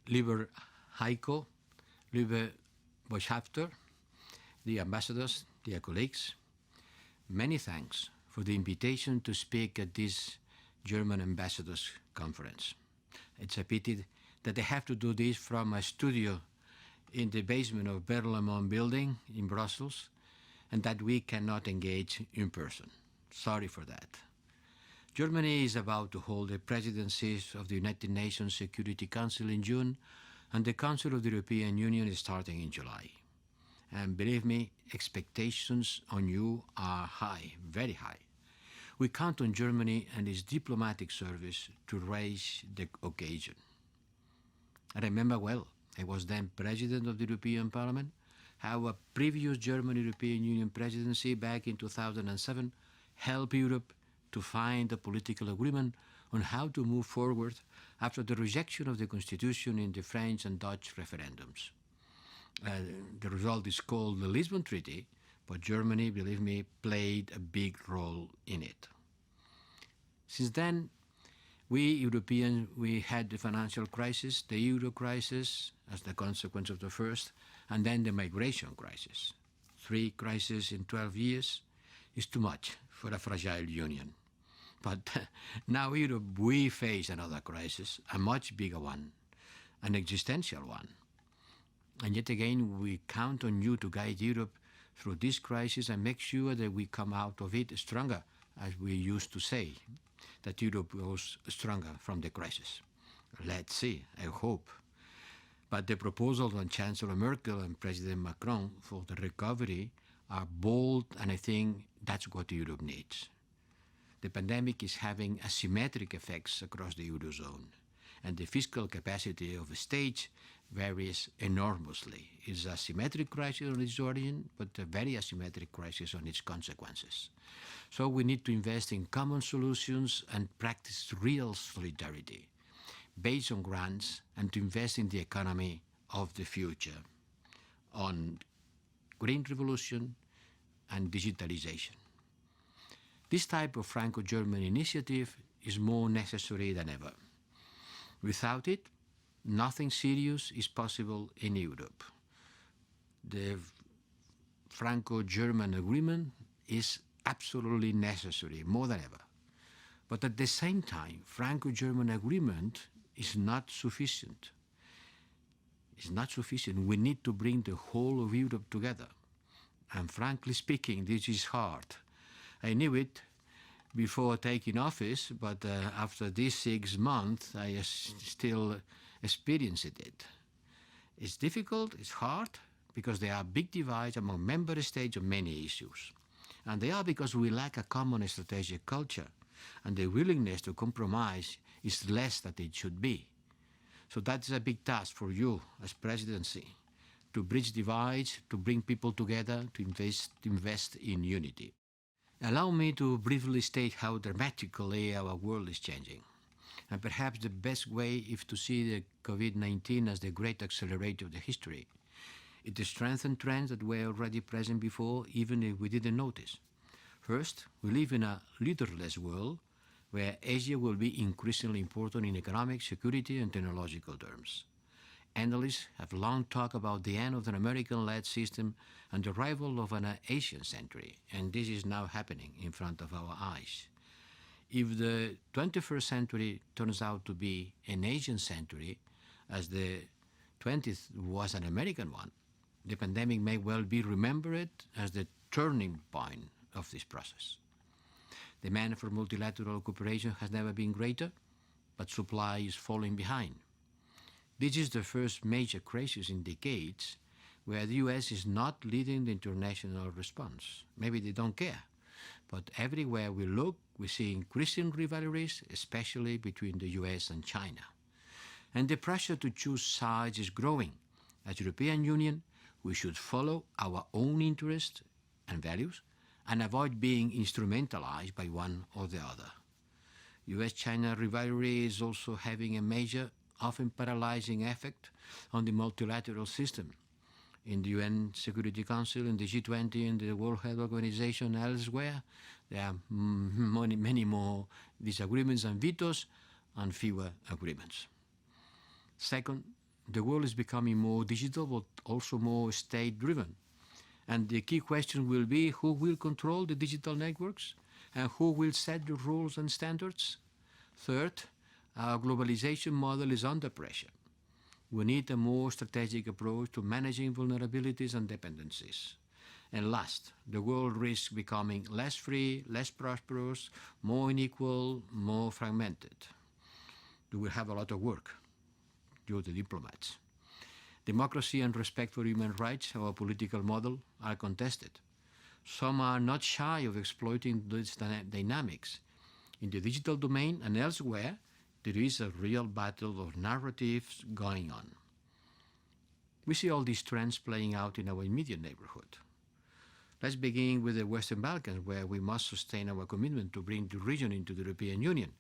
Lieber Heiko, liebe Botschafter, the ambassadors, dear colleagues, many thanks for the invitation to speak at this German ambassadors conference. It's a pity that I have to do this from a studio in the basement of Berlaymont building in Brussels, and that we cannot engage in person. Sorry for that. Germany is about to hold the presidencies of the United Nations Security Council in June, and the Council of the European Union is starting in July. And believe me, expectations on you are high, very high. We count on Germany and its diplomatic service to raise the occasion. I remember well, I was then President of the European Parliament, how a previous German European Union presidency back in 2007 helped Europe to find a political agreement on how to move forward after the rejection of the Constitution in the French and Dutch referendums. The result is called the Lisbon Treaty, but Germany, believe me, played a big role in it. Since then, we Europeans, we had the financial crisis, the euro crisis as the consequence of the first, and then the migration crisis. 3 crises in 12 years is too much for a fragile union. But now Europe, we face another crisis, a much bigger one, an existential one. And yet again, we count on you to guide Europe through this crisis and make sure that we come out of it stronger, as we used to say, that Europe goes stronger from the crisis. Let's see, I hope. But the proposals on Chancellor Merkel and President Macron for the recovery are bold, and I think that's what Europe needs. The pandemic is having asymmetric effects across the Eurozone, and the fiscal capacity of the states varies enormously. It's a symmetric crisis on its origin, but a very asymmetric crisis on its consequences. So we need to invest in common solutions and practice real solidarity based on grants, and to invest in the economy of the future, on green revolution and digitalization. This type of Franco-German initiative is more necessary than ever. Without it, nothing serious is possible in Europe. The Franco-German agreement is absolutely necessary, more than ever. But at the same time, Franco-German agreement is not sufficient. It's not sufficient. We need to bring the whole of Europe together. And frankly speaking, this is hard. I knew it before taking office, but after these 6 months, I still experienced it. It's difficult, it's hard, because there are big divides among member states on many issues. And they are because we lack a common strategic culture, and the willingness to compromise is less than it should be. So that's a big task for you as presidency, to bridge divides, to bring people together, to invest in unity. Allow me to briefly state how dramatically our world is changing. And perhaps the best way is to see the COVID-19 as the great accelerator of the history. It strengthens trends that were already present before, even if we didn't notice. First, we live in a leaderless world where Asia will be increasingly important in economic, security, and technological terms. Analysts have long talked about the end of an American-led system and the arrival of an Asian century, and this is now happening in front of our eyes. If the 21st century turns out to be an Asian century, as the 20th was an American one, the pandemic may well be remembered as the turning point of this process. Demand for multilateral cooperation has never been greater, but supply is falling behind. This is the first major crisis in decades where the US is not leading the international response. Maybe they don't care, but everywhere we look, we see increasing rivalries, especially between the US and China. And the pressure to choose sides is growing. As the European Union, we should follow our own interests and values and avoid being instrumentalized by one or the other. US-China rivalry is also having a major, often paralyzing effect on the multilateral system. In the UN Security Council, in the G20, in the World Health Organization, elsewhere, there are many more disagreements and vetoes and fewer agreements. Second, the world is becoming more digital, but also more state-driven. And the key question will be who will control the digital networks and who will set the rules and standards. Third, our globalization model is under pressure. We need a more strategic approach to managing vulnerabilities and dependencies. And last, the world risks becoming less free, less prosperous, more unequal, more fragmented. We will have a lot of work due to diplomats. Democracy and respect for human rights, our political model, are contested. Some are not shy of exploiting these dynamics. In the digital domain and elsewhere, there is a real battle of narratives going on. We see all these trends playing out in our immediate neighborhood. Let's begin with the Western Balkans, where we must sustain our commitment to bring the region into the European Union.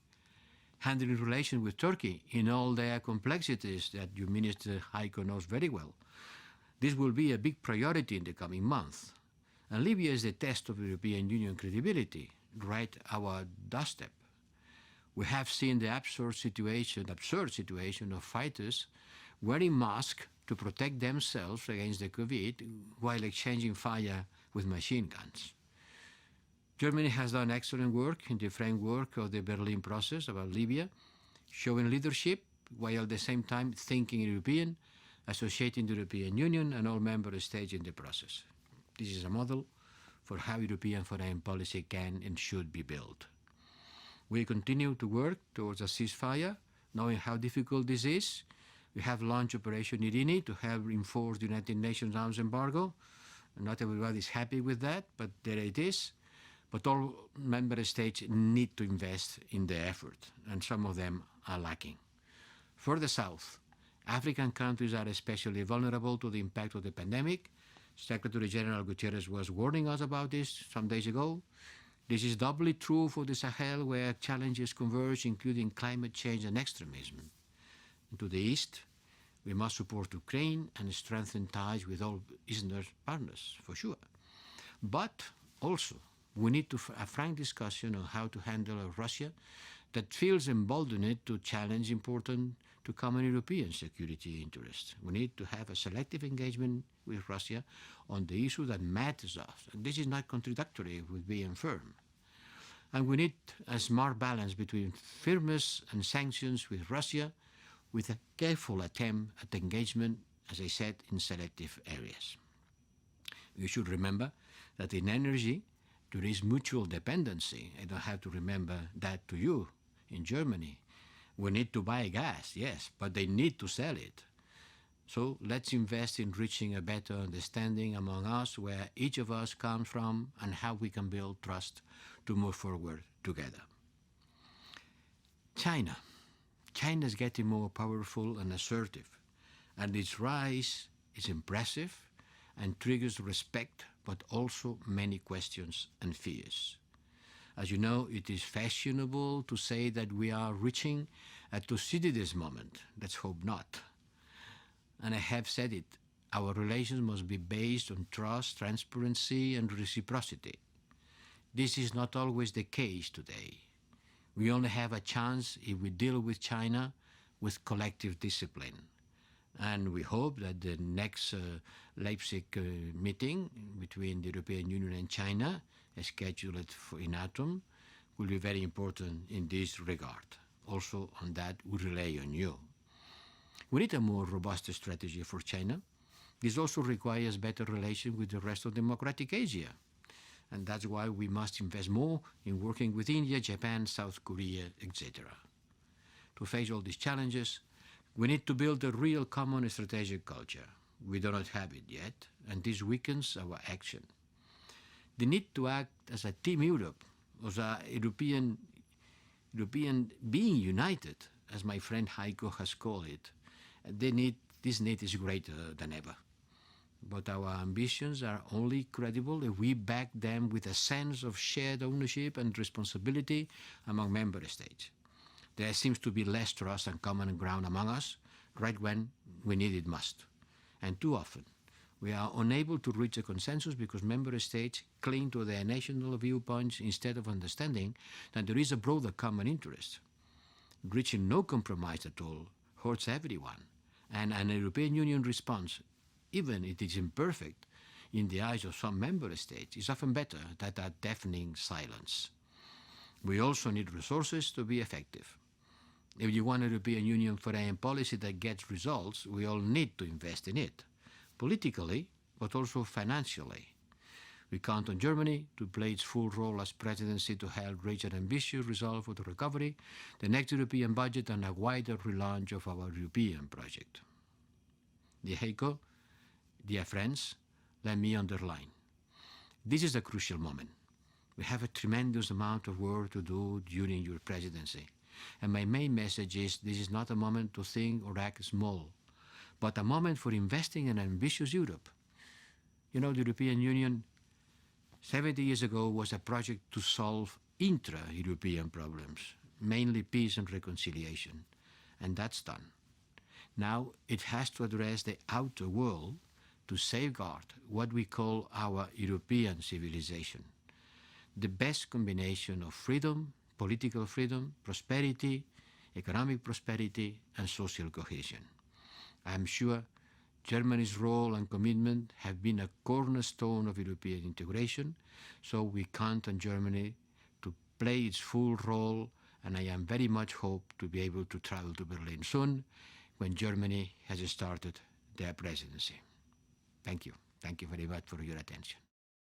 Handling relations with Turkey in all their complexities that your Minister Heiko knows very well. This will be a big priority in the coming months. And Libya is the test of European Union credibility, right at our doorstep. We have seen the absurd situation of fighters wearing masks to protect themselves against the COVID while exchanging fire with machine guns. Germany has done excellent work in the framework of the Berlin process about Libya, showing leadership while at the same time thinking European, associating the European Union and all member states in the process. This is a model for how European foreign policy can and should be built. We continue to work towards a ceasefire, knowing how difficult this is. We have launched Operation Irini to help enforce the United Nations arms embargo. Not everybody is happy with that, but there it is. But all member states need to invest in the effort, and some of them are lacking. Further south, African countries are especially vulnerable to the impact of the pandemic. Secretary General Guterres was warning us about this some days ago. This is doubly true for the Sahel, where challenges converge, including climate change and extremism. And to the east, we must support Ukraine and strengthen ties with all Eastern partners, for sure. But also, we need to a frank discussion on how to handle a Russia that feels emboldened to challenge important to common European security interests. We need to have a selective engagement with Russia on the issue that matters us. And this is not contradictory with being firm. And we need a smart balance between firmness and sanctions with Russia, with a careful attempt at engagement, as I said, in selective areas. You should remember that in energy, there is mutual dependency. I don't have to remember that to you in Germany. We need to buy gas, yes, but they need to sell it. So let's invest in reaching a better understanding among us where each of us comes from and how we can build trust to move forward together. China. China is getting more powerful and assertive, and its rise is impressive and triggers respect, but also many questions and fears. As you know, it is fashionable to say that we are reaching a Thucydides moment. Let's hope not. And I have said it, our relations must be based on trust, transparency, and reciprocity. This is not always the case today. We only have a chance if we deal with China with collective discipline. And we hope that the next Leipzig meeting between the European Union and China, scheduled in autumn, will be very important in this regard. Also on that, we rely on you. We need a more robust strategy for China. This also requires better relations with the rest of democratic Asia. And that's why we must invest more in working with India, Japan, South Korea, etc. To face all these challenges, we need to build a real common strategic culture. We do not have it yet, and this weakens our action. The need to act as a Team Europe, as a European being united, as my friend Heiko has called it, this need is greater than ever. But our ambitions are only credible if we back them with a sense of shared ownership and responsibility among member states. There seems to be less trust and common ground among us, right when we need it most. And too often, we are unable to reach a consensus because member states cling to their national viewpoints instead of understanding that there is a broader common interest. Reaching no compromise at all hurts everyone, And an European Union response, even if it is imperfect in the eyes of some member states, is often better than a deafening silence. We also need resources to be effective. If you want a European Union foreign policy that gets results, we all need to invest in it, politically, but also financially. We count on Germany to play its full role as presidency to help reach an ambitious result for the recovery, the next European budget, and a wider relaunch of our European project. Dear Heiko, dear friends, let me underline. This is a crucial moment. We have a tremendous amount of work to do during your presidency. And my main message is this is not a moment to think or act small, but a moment for investing in an ambitious Europe. You know, the European Union 70 years ago was a project to solve intra-European problems, mainly peace and reconciliation, and that's done. Now it has to address the outer world to safeguard what we call our European civilization, the best combination of freedom, political freedom, prosperity, economic prosperity, and social cohesion. I am sure Germany's role and commitment have been a cornerstone of European integration, so we count on Germany to play its full role, and I am very much hope to be able to travel to Berlin soon when Germany has started their presidency. Thank you. Thank you very much for your attention.